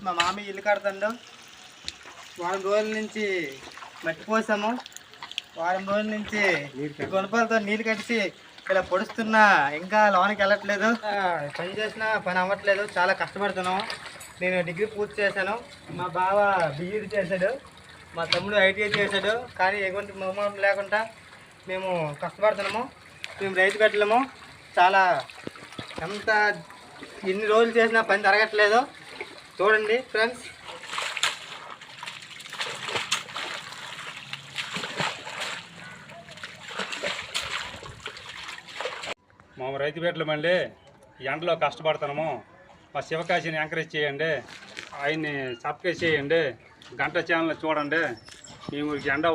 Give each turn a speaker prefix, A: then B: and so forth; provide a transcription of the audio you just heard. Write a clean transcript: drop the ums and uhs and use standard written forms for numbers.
A: మా మామి ఇల్లు కడతాడు. వారం రోజుల నుంచి మట్టి పోసాము. వారం రోజుల నుంచి గుణపాలతో నీళ్ళు కట్టి ఇలా పొడుస్తున్నా ఇంకా లోనికి వెళ్ళట్లేదు. పని చేసినా పని అవ్వట్లేదు. చాలా కష్టపడుతున్నాము. నేను డిగ్రీ పూర్తి చేశాను. మా బావ బీఈడి చేశాడు. మా తమ్ముడు ఐటీఐ చేశాడు. కానీ ఎటువంటి మొహమాటం లేకుండా మేము కష్టపడుతున్నాము. మేము రైతు బిడ్డలము. చాలా ఎన్ని రోజులు చేసినా పని జరగట్లేదు. చూడండి ఫ్రెండ్స్.
B: మేము రైతు బిడ్డలమండి. ఎండలో కష్టపడుతున్నాము. మా శివకాశిని ఎంకరేజ్ చేయండి. ఆయన్ని సబ్స్క్రైబ్ చేయండి. గంట ఛానల్ చూడండి. మేము ఎండ